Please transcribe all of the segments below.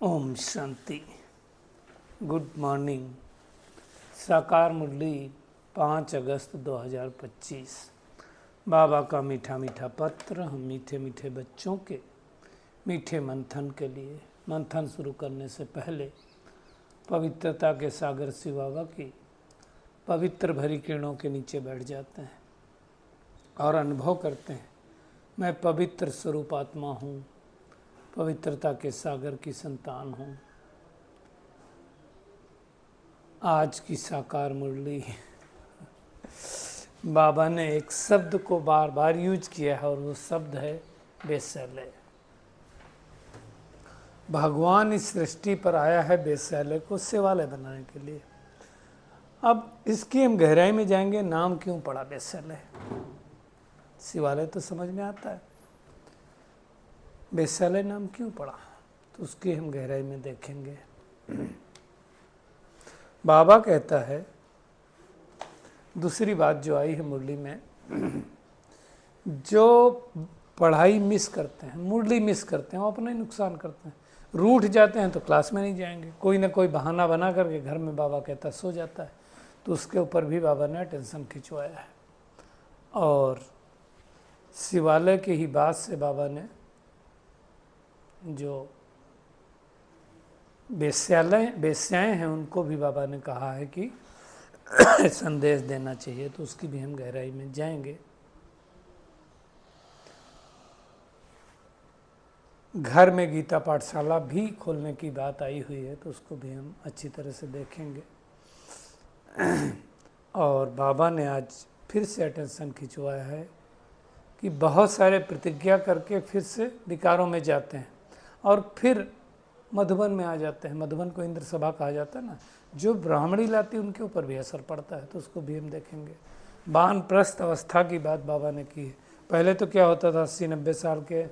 Om Shanti. Good morning. साकार मुरली 5 अगस्त 2025। बाबा का मीठा मीठा पत्र हम मीठे मीठे बच्चों के मीठे मंथन के लिए। मंथन शुरू करने से पहले पवित्रता के सागर शिव बाबा की पवित्र भरी किरणों के नीचे बैठ जाते हैं और अनुभव करते हैं, मैं पवित्र स्वरूप आत्मा हूँ, पवित्रता के सागर की संतान हूँ। आज की साकार मुरली बाबा ने एक शब्द को बार बार यूज किया है और वो शब्द है वैश्यालय। भगवान इस सृष्टि पर आया है वैश्यालय को सेवालय बनाने के लिए। अब इसकी हम गहराई में जाएंगे, नाम क्यों पड़ा वैश्यालय। शिवालय तो समझ में आता है, वैश्यालय नाम क्यों पड़ा, तो उसकी हम गहराई में देखेंगे। बाबा कहता है, दूसरी बात जो आई है मुरली में, जो पढ़ाई मिस करते हैं, मुरली मिस करते हैं, वो अपना ही नुकसान करते हैं। रूठ जाते हैं तो क्लास में नहीं जाएंगे, कोई ना कोई बहाना बना करके घर में बाबा कहता सो जाता है, तो उसके ऊपर भी बाबा ने टेंशन खिंचवाया है। और शिवालय की ही बात से बाबा ने जो वेश्याएं हैं उनको भी बाबा ने कहा है कि संदेश देना चाहिए, तो उसकी भी हम गहराई में जाएंगे। घर में गीता पाठशाला भी खोलने की बात आई हुई है, तो उसको भी हम अच्छी तरह से देखेंगे। और बाबा ने आज फिर से अटेंशन खिंचवाया है कि बहुत सारे प्रतिज्ञा करके फिर से विकारों में जाते हैं और फिर मधुबन में आ जाते हैं। मधुबन को इंद्र सभा कहा जाता है ना, जो ब्राह्मणी लाती है उनके ऊपर भी असर पड़ता है, तो उसको भी हम देखेंगे। वानप्रस्थ अवस्था की बात बाबा ने की है। पहले तो क्या होता था, 80-90 साल के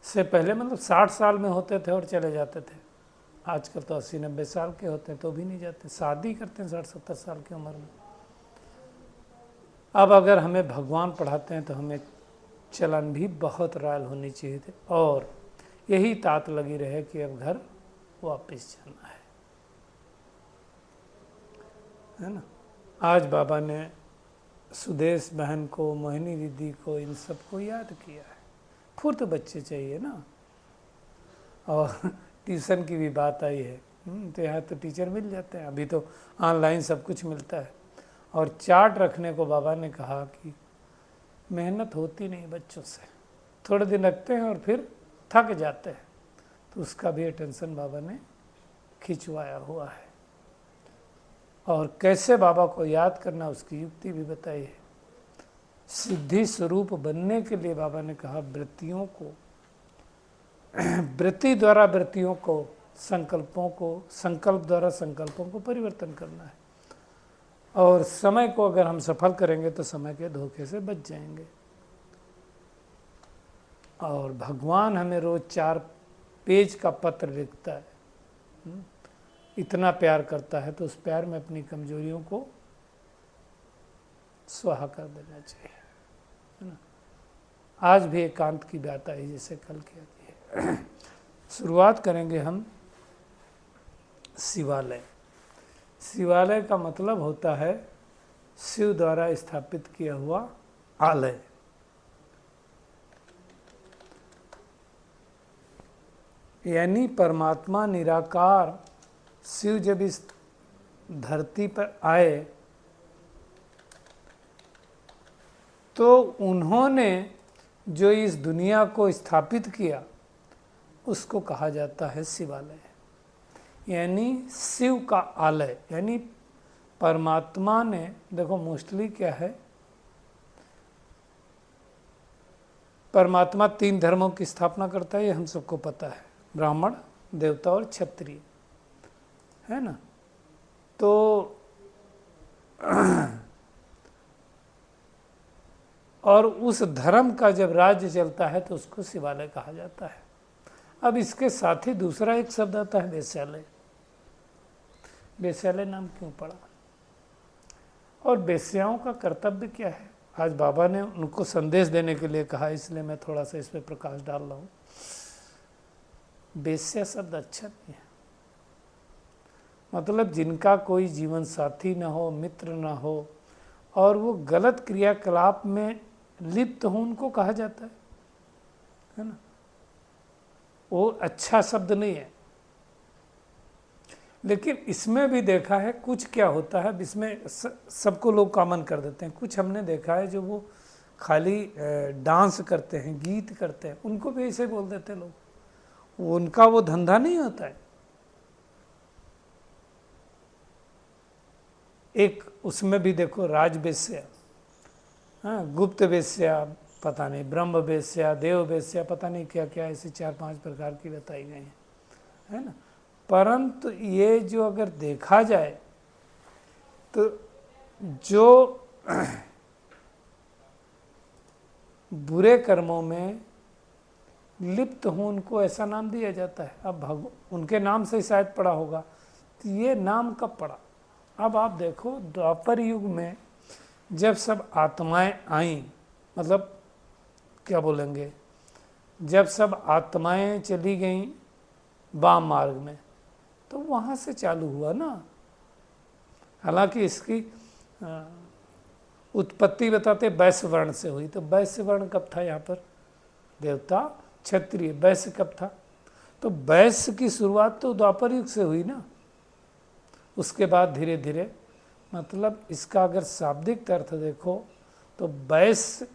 से पहले मतलब 60 साल में होते थे और चले जाते थे। आजकल तो 80-90 साल के होते हैं तो भी नहीं जाते, शादी करते हैं 60-70 साल की उम्र में। अब अगर हमें भगवान पढ़ाते हैं तो हमें चलन भी बहुत रॉयल होनी चाहिए थी, और यही तात लगी रहे कि अब घर वापस जाना है ना। आज बाबा ने सुदेश बहन को, मोहिनी दीदी को, इन सबको याद किया है। फुर्त बच्चे चाहिए ना। और ट्यूशन की भी बात आई है, तो यहाँ तो टीचर मिल जाते हैं, अभी तो ऑनलाइन सब कुछ मिलता है। और चार्ट रखने को बाबा ने कहा कि मेहनत होती नहीं बच्चों से, थोड़े दिन रखते हैं और फिर थक जाते हैं, तो उसका भी अटेंशन बाबा ने खिंचवाया हुआ है। और कैसे बाबा को याद करना, उसकी युक्ति भी बताई है। सिद्धि स्वरूप बनने के लिए बाबा ने कहा वृत्तियों को, वृत्ति द्वारा वृत्तियों को, संकल्पों को, संकल्प द्वारा संकल्पों को परिवर्तन करना है। और समय को अगर हम सफल करेंगे तो समय के धोखे से बच जाएंगे। और भगवान हमें रोज 4 पेज का पत्र लिखता है, इतना प्यार करता है, तो उस प्यार में अपनी कमजोरियों को स्वाहा कर देना चाहिए, है ना। आज भी एकांत की बात आई जैसे कल की आती है। शुरुआत करेंगे हम शिवालय। शिवालय का मतलब होता है शिव द्वारा स्थापित किया हुआ आलय। यानी परमात्मा निराकार शिव जब इस धरती पर आए तो उन्होंने जो इस दुनिया को स्थापित किया उसको कहा जाता है शिवालय। यानी शिव का आलय, यानी परमात्मा ने, देखो मोस्टली क्या है, परमात्मा 3 धर्मों की स्थापना करता है, ये हम सबको पता है, ब्राह्मण, देवता और क्षत्रिय, है ना। तो और उस धर्म का जब राज्य चलता है तो उसको शिवालय कहा जाता है। अब इसके साथ ही दूसरा एक शब्द आता है वेश्यालय। वेश्यालय नाम क्यों पड़ा और वेश्याओं का कर्तव्य क्या है, आज बाबा ने उनको संदेश देने के लिए कहा, इसलिए मैं थोड़ा सा इस पर प्रकाश डाल रहा हूँ। वेश्या शब्द अच्छा नहीं है। मतलब जिनका कोई जीवन साथी न हो, मित्र न हो और वो गलत क्रियाकलाप में लिप्त हो, उनको कहा जाता है ना। वो अच्छा शब्द नहीं है। लेकिन इसमें भी देखा है कुछ क्या होता है, इसमें सबको लोग कॉमन कर देते हैं। कुछ हमने देखा है जो वो खाली डांस करते हैं, गीत करते हैं, उनको भी ऐसे बोल देते हैं लोग। उनका वो धंधा नहीं होता है। एक उसमें भी देखो राज वेश्या, हाँ, गुप्त वेश्या, पता नहीं ब्रह्म वेश्या, देव वेश्या, पता नहीं क्या क्या ऐसे 4-5 प्रकार की बताई गई है ना। परंतु ये जो अगर देखा जाए तो जो बुरे कर्मों में लिप्त हों उनको ऐसा नाम दिया जाता है। अब उनके नाम से शायद पड़ा होगा, तो ये नाम कब पड़ा। अब आप देखो द्वापर युग में जब सब आत्माएं आईं, मतलब क्या बोलेंगे, जब सब आत्माएं चली गईं वाम मार्ग में, तो वहाँ से चालू हुआ ना। हालांकि इसकी उत्पत्ति बताते वैश्य वर्ण से हुई, तो वैश्य वर्ण कब था यहाँ पर, देवता क्षत्रिय, वैश्य कब था, तो वैश्य की शुरुआत तो द्वापर युग से हुई ना। उसके बाद धीरे धीरे, मतलब इसका अगर शाब्दिक अर्थ देखो तो वैश्य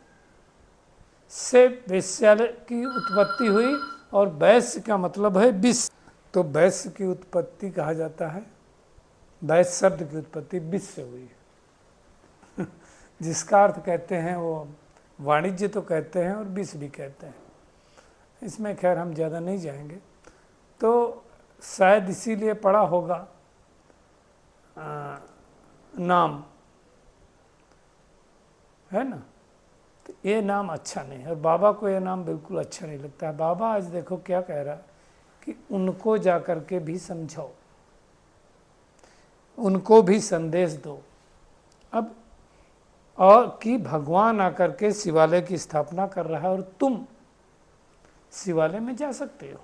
से वेश्यालय की उत्पत्ति हुई, और वैश्य का मतलब है विष, तो वैश्य की उत्पत्ति कहा जाता है, वैश्य शब्द की उत्पत्ति विष से हुई है जिसका अर्थ कहते हैं वो वाणिज्य तो कहते हैं और विष भी कहते हैं। इसमें खैर हम ज़्यादा नहीं जाएंगे। तो शायद इसीलिए पड़ा होगा नाम, है ना। तो ये नाम अच्छा नहीं है, और बाबा को ये नाम बिल्कुल अच्छा नहीं लगता है। बाबा आज देखो क्या कह रहा है कि उनको जा कर के भी समझाओ, उनको भी संदेश दो। अब और कि भगवान आकर के शिवालय की स्थापना कर रहा है और तुम शिवालय में जा सकते हो।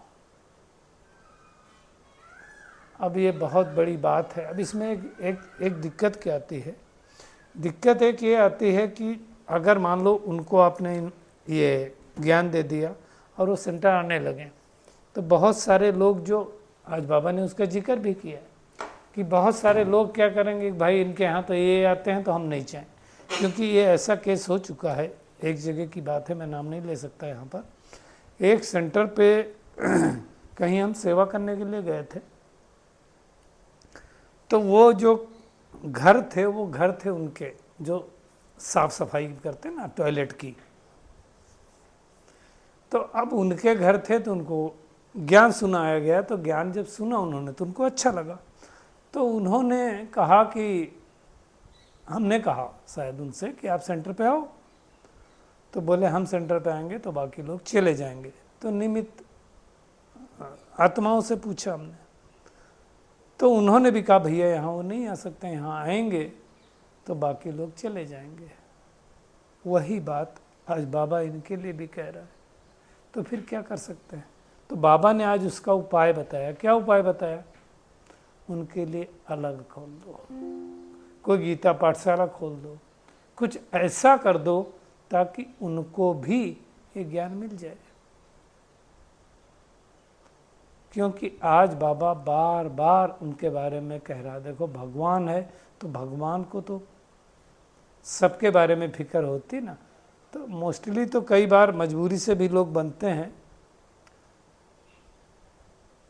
अब ये बहुत बड़ी बात है। अब इसमें एक दिक्कत क्या आती है, दिक्कत एक ये आती है कि अगर मान लो उनको आपने ये ज्ञान दे दिया और वो सेंटर आने लगे, तो बहुत सारे लोग, जो आज बाबा ने उसका जिक्र भी किया कि बहुत सारे लोग क्या करेंगे, भाई इनके यहाँ तो ये आते हैं तो हम नहीं चाहें। क्योंकि ये ऐसा केस हो चुका है, एक जगह की बात है, मैं नाम नहीं ले सकता यहाँ पर। एक सेंटर पे कहीं हम सेवा करने के लिए गए थे, तो वो जो घर थे वो घर थे उनके जो साफ सफाई करते ना टॉयलेट की। तो अब उनके घर थे तो उनको ज्ञान सुनाया गया, तो ज्ञान जब सुना उन्होंने तो उनको अच्छा लगा। तो उन्होंने कहा कि, हमने कहा शायद उनसे कि आप सेंटर पे आओ, तो बोले हम सेंटर पे आएंगे तो बाकी लोग चले जाएंगे। तो निमित्त आत्माओं से पूछा हमने, तो उन्होंने भी कहा भैया यहाँ वो नहीं आ सकते, यहाँ आएंगे तो बाकी लोग चले जाएंगे। वही बात आज बाबा इनके लिए भी कह रहा है। तो फिर क्या कर सकते हैं। तो बाबा ने आज उसका उपाय बताया। क्या उपाय बताया, उनके लिए अलग खोल दो, कोई गीता पाठशाला खोल दो, कुछ ऐसा कर दो ताकि उनको भी ये ज्ञान मिल जाए। क्योंकि आज बाबा बार बार उनके बारे में कह रहा है। देखो भगवान है तो भगवान को तो सबके बारे में फिक्र होती ना। तो मोस्टली तो कई बार मजबूरी से भी लोग बनते हैं,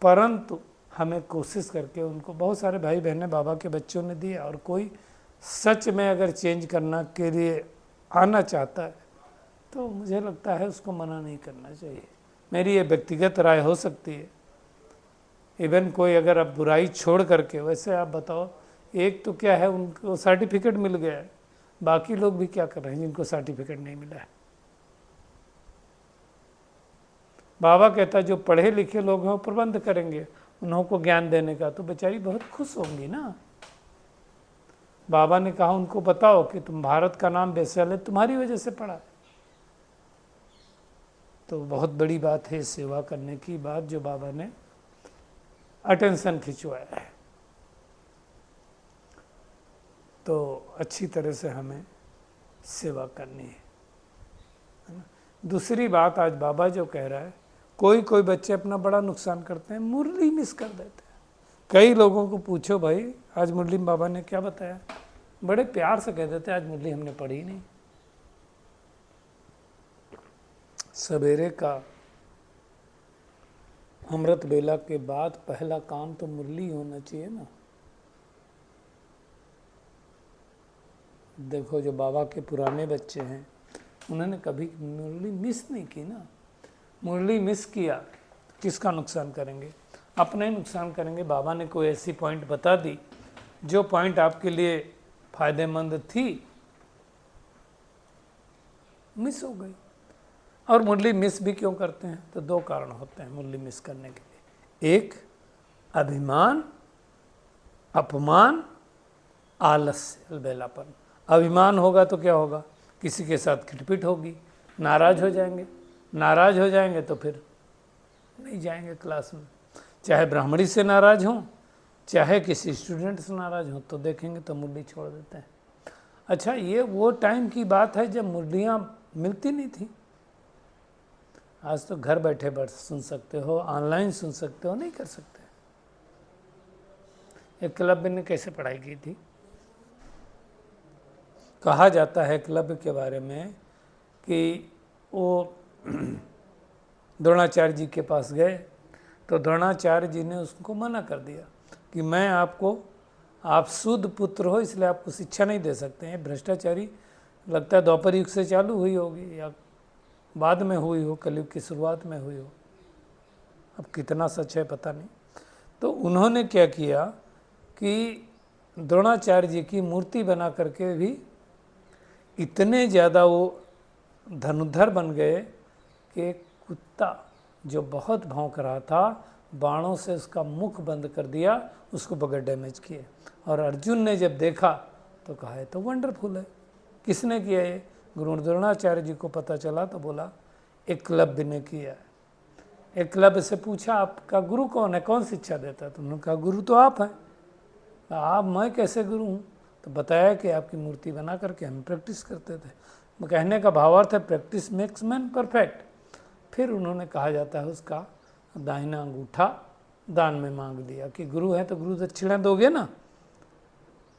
परंतु हमें कोशिश करके उनको, बहुत सारे भाई बहनें बाबा के बच्चों ने दिया, और कोई सच में अगर चेंज करना के लिए आना चाहता है तो मुझे लगता है उसको मना नहीं करना चाहिए। मेरी ये व्यक्तिगत राय हो सकती है। इवन कोई अगर अब बुराई छोड़ करके, वैसे आप बताओ, एक तो क्या है उनको सर्टिफिकेट मिल गया है, बाकी लोग भी क्या कर रहे हैं जिनको सर्टिफिकेट नहीं मिला है। बाबा कहता है जो पढ़े लिखे लोग हैं वो प्रबंध करेंगे उन्हों को ज्ञान देने का, तो बेचारी बहुत खुश होंगी ना। बाबा ने कहा उनको बताओ कि तुम भारत का नाम वैश्यालय तुम्हारी वजह से पड़ा है, तो बहुत बड़ी बात है सेवा करने की बात जो बाबा ने अटेंशन खिंचवाया है। तो अच्छी तरह से हमें सेवा करनी है ना। दूसरी बात आज बाबा जो कह रहा है, कोई कोई बच्चे अपना बड़ा नुकसान करते हैं, मुरली मिस कर देते हैं। कई लोगों को पूछो भाई आज मुरली में बाबा ने क्या बताया, बड़े प्यार से कह देते आज मुरली हमने पढ़ी नहीं। सवेरे का अमृत बेला के बाद पहला काम तो मुरली होना चाहिए ना। देखो जो बाबा के पुराने बच्चे हैं उन्होंने कभी मुरली मिस नहीं की ना। मुरली मिस किया किसका नुकसान करेंगे, अपना ही नुकसान करेंगे। बाबा ने कोई ऐसी पॉइंट बता दी जो पॉइंट आपके लिए फायदेमंद थी, मिस हो गई। और मुरली मिस भी क्यों करते हैं, तो दो कारण होते हैं मुरली मिस करने के लिए। एक अभिमान, अपमान, आलस्य, अलबेलापन। अभिमान होगा तो क्या होगा, किसी के साथ खिटपिट होगी, नाराज हो जाएंगे। नाराज हो जाएंगे तो फिर नहीं जाएंगे क्लास में। चाहे ब्राह्मणी से नाराज हों, चाहे किसी स्टूडेंट से नाराज हों, तो देखेंगे तो मुरली छोड़ देते हैं। अच्छा, ये वो टाइम की बात है जब मुरलियाँ मिलती नहीं थी। आज तो घर बैठे बैठ सुन सकते हो, ऑनलाइन सुन सकते हो, नहीं कर सकते। एक क्लब ने कैसे पढ़ाई की थी, कहा जाता है क्लब के बारे में कि वो द्रोणाचार्य जी के पास गए तो द्रोणाचार्य जी ने उसको मना कर दिया कि मैं आपको, आप शुद्ध पुत्र हो इसलिए आपको शिक्षा नहीं दे सकते हैं। भ्रष्टाचारी लगता है द्वापर युग से चालू हुई होगी या बाद में हुई हो, कलयुग की शुरुआत में हुई हो, अब कितना सच है पता नहीं। तो उन्होंने क्या किया कि द्रोणाचार्य जी की मूर्ति बना करके भी इतने ज़्यादा वो धनुर्धर बन गए कि कुत्ता जो बहुत भौंक रहा था, बाणों से उसका मुख बंद कर दिया, उसको बगैर डैमेज किए। और अर्जुन ने जब देखा तो कहा है तो वंडरफुल है। किसने किया ये, गुरु द्रोणाचार्य जी को पता चला तो बोला एकलव्य ने किया है। एकलव्य से पूछा आपका गुरु कौन है, कौन शिक्षा देता है, तो उन्होंने कहा गुरु तो आप हैं। आप, मैं कैसे गुरु हूँ, तो बताया कि आपकी मूर्ति बना करके हम प्रैक्टिस करते थे। कहने का भावार्थ है प्रैक्टिस मेक्स मैन परफेक्ट। फिर उन्होंने, कहा जाता है उसका दाहिना अंगूठा दान में मांग दिया कि गुरु है तो गुरु दक्षिणा दोगे ना,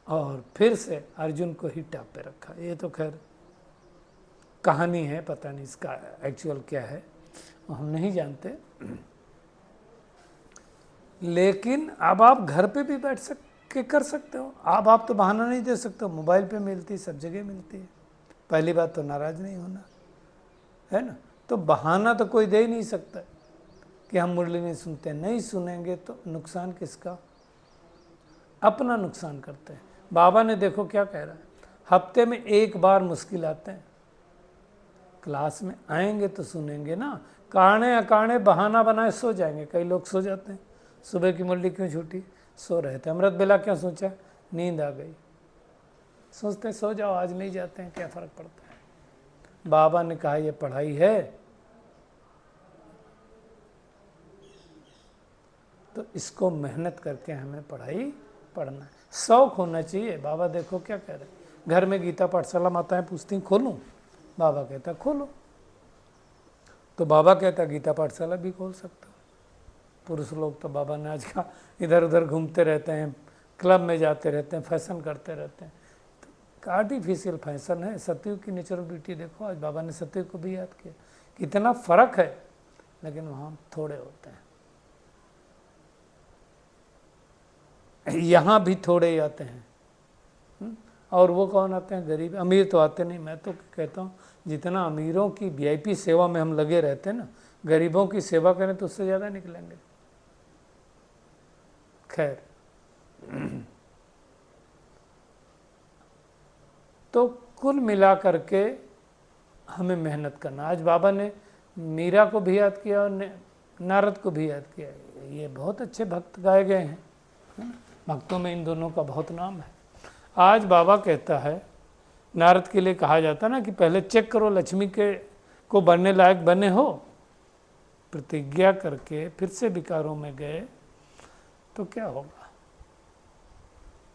और फिर से अर्जुन को ही टॉप पे रखा। ये तो खैर कहानी है, पता नहीं इसका एक्चुअल क्या है हम नहीं जानते। लेकिन अब आप घर पे भी बैठ के कर सकते हो। आप तो बहाना नहीं दे सकते हो, मोबाइल पे मिलती, सब जगह मिलती है। पहली बात तो नाराज नहीं होना है ना, तो बहाना तो कोई दे ही नहीं सकता कि हम मुरली नहीं सुनते। नहीं सुनेंगे तो नुकसान किसका, अपना नुकसान करते हैं। बाबा ने देखो क्या कह रहा है, हफ्ते में एक बार मुश्किल आते हैं, क्लास में आएंगे तो सुनेंगे ना। काने अकाने बहाना बनाए सो जाएंगे। कई लोग सो जाते हैं, सुबह की मुरली क्यों छूटी, सो रहे थे। अमृत बेला क्यों सोचा, नींद आ गई, सोचते सो जाओ आज नहीं जाते हैं, क्या फर्क पड़ता है। बाबा ने कहा ये पढ़ाई है तो इसको मेहनत करके हमें पढ़ाई पढ़ना है, शौक होना चाहिए। बाबा देखो क्या कह रहे, घर में गीता पाठशाला माताएं पूछती खोलूं, बाबा कहता खोलो, तो बाबा कहता गीता पाठशाला भी खोल सकता। पुरुष लोग तो बाबा ने आज का इधर उधर घूमते रहते हैं, क्लब में जाते रहते हैं, फैशन करते रहते हैं। तो आर्टिफिशियल फैशन है, सतयुग की नेचुरल ब्यूटी देखो। आज बाबा ने सतयुग को भी याद किया, कितना फर्क है, लेकिन वहाँ थोड़े होते हैं, यहाँ भी थोड़े ही आते हैं। और वो कौन आते हैं, गरीब, अमीर तो आते नहीं। मैं तो कहता हूँ जितना अमीरों की वीआईपी सेवा में हम लगे रहते हैं ना, गरीबों की सेवा करें तो उससे ज़्यादा निकलेंगे। खैर, तो कुल मिला करके हमें मेहनत करना। आज बाबा ने मीरा को भी याद किया और नारद को भी याद किया। ये बहुत अच्छे भक्त गाए गए हैं, भक्तों में इन दोनों का बहुत नाम है। आज बाबा कहता है, नारद के लिए कहा जाता ना कि पहले चेक करो लक्ष्मी के को बनने लायक बने हो, प्रतिज्ञा करके फिर से विकारों में गए तो क्या होगा।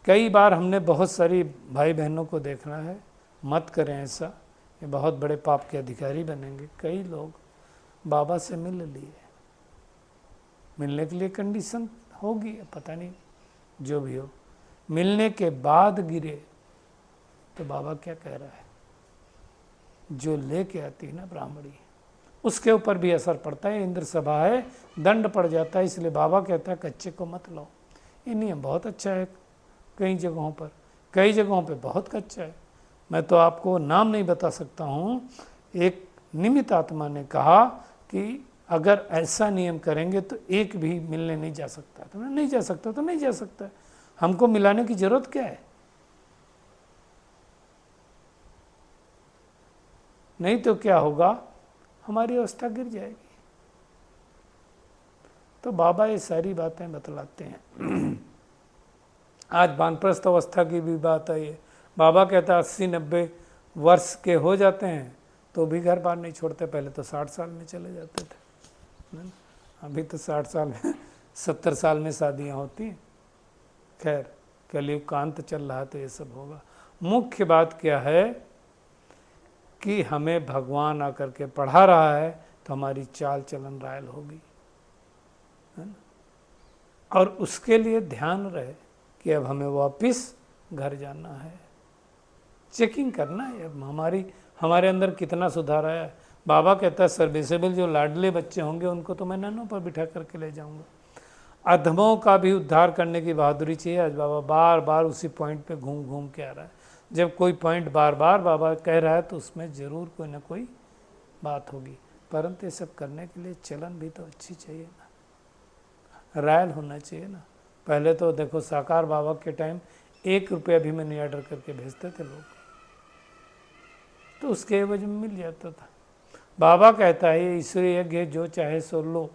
कई बार हमने बहुत सारी भाई बहनों को देखना है, मत करें ऐसा, ये बहुत बड़े पाप के अधिकारी बनेंगे। कई लोग बाबा से मिल लिए, मिलने के लिए कंडीशन होगी, पता नहीं जो भी हो, मिलने के बाद गिरे तो बाबा क्या कह रहा है, जो लेके आती है ना ब्राह्मणी, उसके ऊपर भी असर पड़ता है। इंद्र सभा है, दंड पड़ जाता है, इसलिए बाबा कहता है कच्चे को मत लो। ये नियम बहुत अच्छा है कई जगहों पर, कई जगहों पे बहुत कच्चा है। मैं तो आपको नाम नहीं बता सकता हूँ। एक निमित्त आत्मा ने कहा कि अगर ऐसा नियम करेंगे तो एक भी मिलने नहीं जा सकता। तो नहीं जा सकता तो नहीं जा सकता, हमको मिलाने की जरूरत क्या है। नहीं तो क्या होगा, हमारी अवस्था गिर जाएगी। तो बाबा ये सारी बातें बतलाते हैं। आज वानप्रस्थ अवस्था की भी बात आई है। बाबा कहता है 80-90 वर्ष के हो जाते हैं तो भी घर बार नहीं छोड़ते। पहले तो 60 साल में चले जाते थे, अभी तो 60 साल में 70 साल में शादियां होती हैं। खैर कलयुग का अंत चल रहा है तो ये सब होगा। मुख्य बात क्या है कि हमें भगवान आकर के पढ़ा रहा है तो हमारी चाल चलन रायल होगी, है ना। और उसके लिए ध्यान रहे कि अब हमें वापस घर जाना है, चेकिंग करना है अब हमारे अंदर कितना सुधार आया है। बाबा कहता है सर्विसेबल जो लाडले बच्चे होंगे उनको तो मैं नैनों पर बिठा करके ले जाऊंगा। अधमों का भी उद्धार करने की बहादुरी चाहिए। आज बाबा बार बार उसी पॉइंट पे घूम घूम के आ रहा है। जब कोई पॉइंट बार बार बाबा कह रहा है तो उसमें ज़रूर कोई ना कोई बात होगी। परंतु ये सब करने के लिए चलन भी तो अच्छी चाहिए ना, रायल होना चाहिए ना। पहले तो देखो साकार बाबा के टाइम 1 रुपया भी मनी ऑर्डर करके भेजते थे लोग, तो उसके एवज में मिल जाता था। बाबा कहता है ये ईश्वरीय यज्ञ जो चाहे सो लो,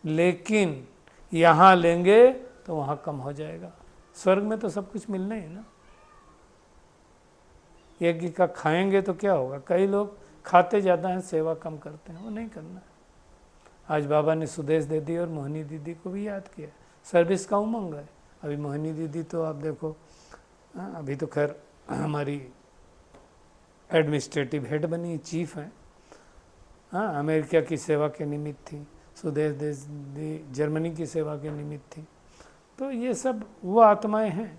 लेकिन यहाँ लेंगे तो वहाँ कम हो जाएगा। स्वर्ग में तो सब कुछ मिलना ही है ना। यज्ञ का खाएंगे तो क्या होगा, कई लोग खाते ज़्यादा हैं सेवा कम करते हैं, वो नहीं करना है। आज बाबा ने सुदेश दीदी और मोहिनी दीदी को भी याद किया। सर्विस का उमंग है। अभी मोहिनी दीदी तो आप देखो, अभी तो खैर हमारी एडमिनिस्ट्रेटिव हेड बनी, चीफ हैं, हाँ, अमेरिका की सेवा के निमित्त थी। सुदेश दीदी जर्मनी की सेवा के निमित्त थी। तो ये सब वो आत्माएं हैं।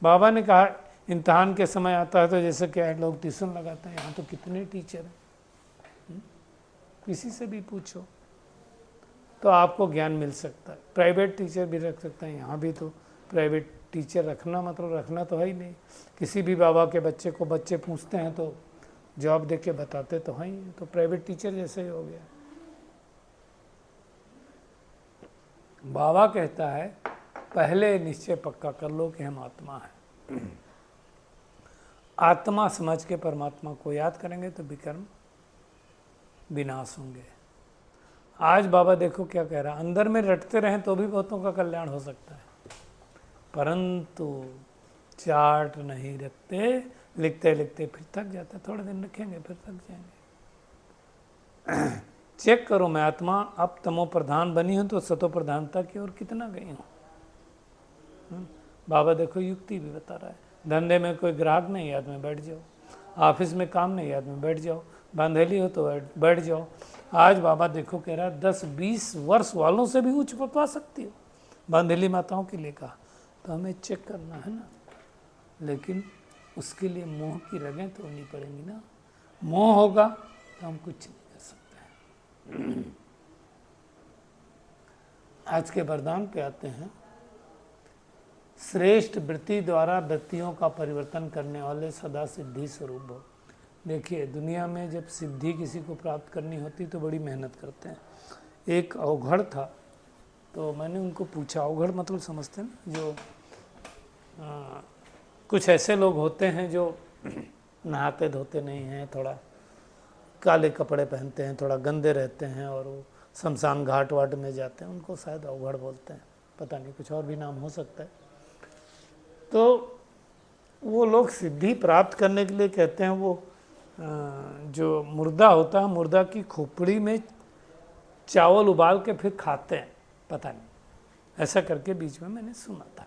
बाबा ने कहा इम्तहान के समय आता है तो जैसे क्या है, लोग ट्यूशन लगाते हैं। यहाँ तो कितने टीचर हैं, किसी से भी पूछो तो आपको ज्ञान मिल सकता है। प्राइवेट टीचर भी रख सकते हैं, यहाँ भी तो प्राइवेट टीचर रखना मतलब रखना तो है ही नहीं। किसी भी बाबा के बच्चे को बच्चे पूछते हैं तो जवाब दे के बताते तो हैं ही, तो प्राइवेट टीचर जैसे ही हो गया। बाबा कहता है पहले निश्चय पक्का कर लो कि हम आत्मा हैं। आत्मा समझ के परमात्मा को याद करेंगे तो विकर्म विनाश होंगे। आज बाबा देखो क्या कह रहा है, अंदर में रटते रहें तो भी बहुतों का कल्याण हो सकता है, परंतु चार्ट नहीं रखते, लिखते लिखते फिर थक जाते। थोड़े दिन रखेंगे फिर थक जाएंगे। चेक करो मैं आत्मा अब तमो प्रधान बनी हूं तो सतो प्रधानता की ओर कितना गई हूँ। बाबा देखो युक्ति भी बता रहा है। धंधे में कोई ग्राहक नहीं, याद में बैठ जाओ। ऑफिस में काम नहीं, याद में बैठ जाओ। बांधेली हो तो बैठ जाओ। आज बाबा देखो कह रहा है 10-20 वर्ष वालों से भी उच्च पा सकती हो। बांधेली माताओं के लिए कहा, तो हमें चेक करना है ना। लेकिन उसके लिए मोह की रगें तोड़नी पड़ेंगी ना। मोह होगा तो हम कुछ नहीं कर सकते। आज के वरदान पे आते हैं। श्रेष्ठ वृत्ति द्वारा वृत्तियों का परिवर्तन करने वाले सदा सिद्धि स्वरूप हो। देखिए दुनिया में जब सिद्धि किसी को प्राप्त करनी होती तो बड़ी मेहनत करते हैं। एक अवघड़ था तो मैंने उनको पूछा, अवघड़ मतलब समझते हैं ना, जो कुछ ऐसे लोग होते हैं जो नहाते धोते नहीं हैं, थोड़ा काले कपड़े पहनते हैं, थोड़ा गंदे रहते हैं और वो शमशान घाट वाट में जाते हैं, उनको शायद अवघड़ बोलते हैं, पता नहीं कुछ और भी नाम हो सकता है। तो वो लोग सिद्धि प्राप्त करने के लिए कहते हैं वो जो मुर्दा होता है, मुर्दा की खोपड़ी में चावल उबाल के फिर खाते हैं, पता नहीं, ऐसा करके बीच में मैंने सुना था।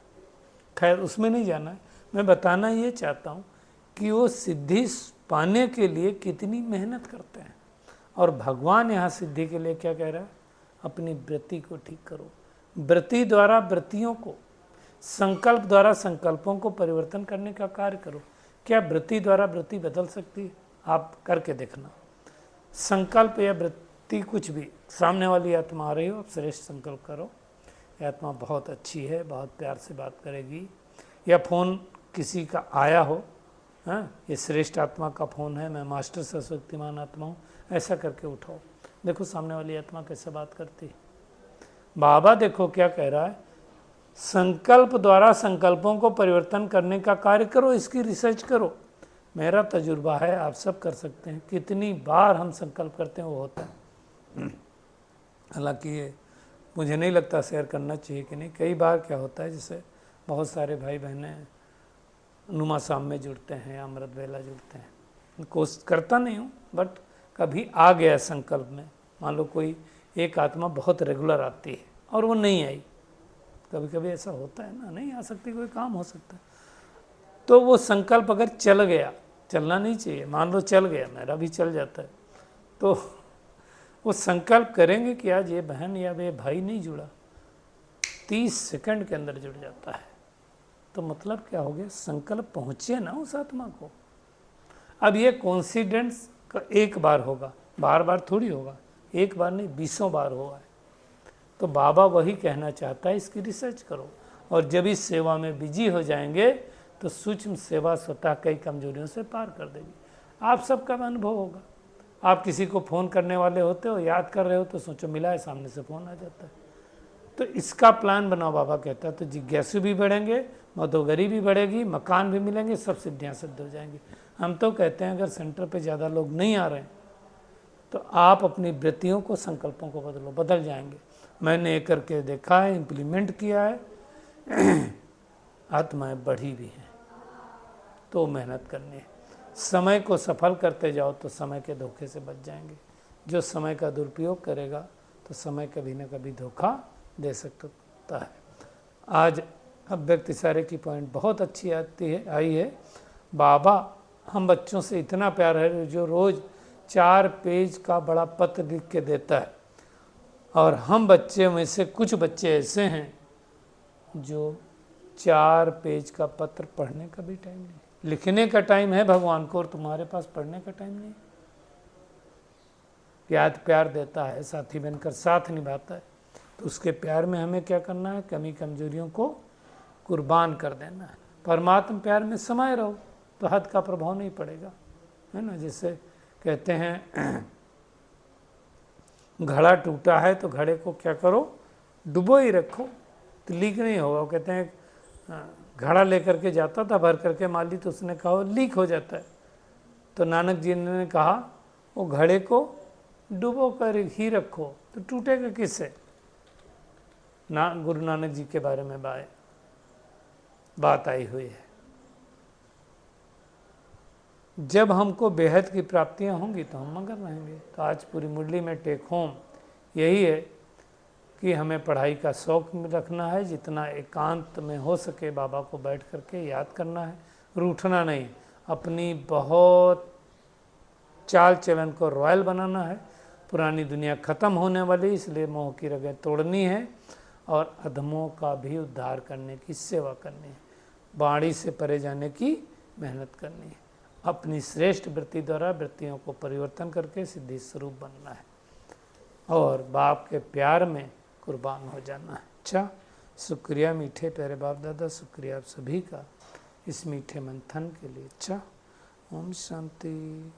खैर उसमें नहीं जाना है, मैं बताना ये चाहता हूँ कि वो सिद्धि पाने के लिए कितनी मेहनत करते हैं। और भगवान यहाँ सिद्धि के लिए क्या कह रहा है, अपनी वृत्ति को ठीक करो। वृत्ति द्वारा वृत्तियों को, संकल्प द्वारा संकल्पों को परिवर्तन करने का कार्य करो। क्या वृत्ति द्वारा वृत्ति बदल सकती है? आप करके देखना। संकल्प या वृत्ति कुछ भी, सामने वाली आत्मा आ रही हो, आप श्रेष्ठ संकल्प करो, ये आत्मा बहुत अच्छी है, बहुत प्यार से बात करेगी। या फ़ोन किसी का आया हो, हाँ ये श्रेष्ठ आत्मा का फ़ोन है, मैं मास्टर सरस्वतीमान आत्मा हूँ, ऐसा करके उठाओ, देखो सामने वाली आत्मा कैसे बात करती है। बाबा देखो क्या कह रहा है, संकल्प द्वारा संकल्पों को परिवर्तन करने का कार्य करो, इसकी रिसर्च करो। मेरा तजुर्बा है, आप सब कर सकते हैं। कितनी बार हम संकल्प करते हैं वो होता है। हालांकि ये मुझे नहीं लगता शेयर करना चाहिए कि नहीं। कई बार क्या होता है, जैसे बहुत सारे भाई बहनें नुमा शाम में जुड़ते हैं, अमृत वेला जुड़ते हैं, कोशिश करता नहीं हूँ, बट कभी आ गया संकल्प में। मान लो कोई एक आत्मा बहुत रेगुलर आती है और वो नहीं आई, कभी कभी ऐसा होता है ना, नहीं आ सकती, कोई काम हो सकता है, तो वो संकल्प अगर चल गया, चलना नहीं चाहिए, मान लो चल गया, मेरा भी चल जाता है, तो वो संकल्प करेंगे कि आज ये बहन या ये भाई नहीं जुड़ा, 30 सेकंड के अंदर जुड़ जाता है। तो मतलब क्या हो गया, संकल्प पहुँचे ना उस आत्मा को। अब ये कॉन्सिडेंस एक बार होगा, बार बार थोड़ी होगा, एक बार नहीं 20 बार हुआ है। तो बाबा वही कहना चाहता है, इसकी रिसर्च करो। और जब इस सेवा में बिजी हो जाएंगे तो सूक्ष्म सेवा स्वतः कई कमजोरियों से पार कर देगी। आप सबका अनुभव होगा, आप किसी को फ़ोन करने वाले होते हो, याद कर रहे हो, तो सोचो मिला है, सामने से फ़ोन आ जाता है। तो इसका प्लान बनाओ, बाबा कहता है, तो जिज्ञासु भी बढ़ेंगे, मधोगरी भी बढ़ेगी, मकान भी मिलेंगे, सब सिद्धियाँ सिद्ध हो जाएंगी। हम तो कहते हैं अगर सेंटर पे ज़्यादा लोग नहीं आ रहे हैं तो आप अपनी वृत्तियों को, संकल्पों को बदलो, बदल जाएंगे। मैंने ये करके देखा है, इम्प्लीमेंट किया है, आत्माएं बढ़ी भी हैं। तो मेहनत करनी है, समय को सफल करते जाओ तो समय के धोखे से बच जाएंगे। जो समय का दुरुपयोग करेगा तो समय कभी ना कभी धोखा दे सकता है। आज अव्यक्त इशारे की पॉइंट बहुत अच्छी आई है। बाबा हम बच्चों से इतना प्यार है, जो रोज़ 4 पेज का बड़ा पत्र लिख के देता है, और हम बच्चे में से कुछ बच्चे ऐसे हैं जो 4 पेज का पत्र पढ़ने का भी टाइम नहीं, लिखने का टाइम है भगवान को, और तुम्हारे पास पढ़ने का टाइम नहीं। याद प्यार देता है, साथी बनकर साथ निभाता है, तो उसके प्यार में हमें क्या करना है, कमी कमजोरियों को कुर्बान कर देना है। परमात्मा प्यार में समाये रहो तो हद का प्रभाव नहीं पड़ेगा, है ना। जैसे कहते हैं घड़ा टूटा है तो घड़े को क्या करो, डुबो ही रखो, तो लीक नहीं होगा। वो कहते हैं घड़ा लेकर के जाता था भर करके माली, तो उसने कहा लीक हो जाता है। तो नानक जी ने कहा वो घड़े को डुबो कर ही रखो, तो टूटेगा किससे। गुरु नानक जी के बारे में बात आई हुई है। जब हमको बेहद की प्राप्तियां होंगी तो हम मगन रहेंगे। तो आज पूरी मुरली में टेक होम यही है कि हमें पढ़ाई का शौक रखना है, जितना एकांत में हो सके बाबा को बैठ करके याद करना है, रूठना नहीं, अपनी बहुत चाल चलन को रॉयल बनाना है। पुरानी दुनिया ख़त्म होने वाली, इसलिए मोह की रगें तोड़नी है और अधमों का भी उद्धार करने की सेवा करनी है, वाणी से परे जाने की मेहनत करनी है, अपनी श्रेष्ठ वृत्ति द्वारा वृत्तियों को परिवर्तन करके सिद्धि स्वरूप बनना है और बाप के प्यार में कुर्बान हो जाना है। अच्छा, शुक्रिया मीठे प्यारे बाप दादा, शुक्रिया आप सभी का इस मीठे मंथन के लिए। अच्छा, ओम शांति।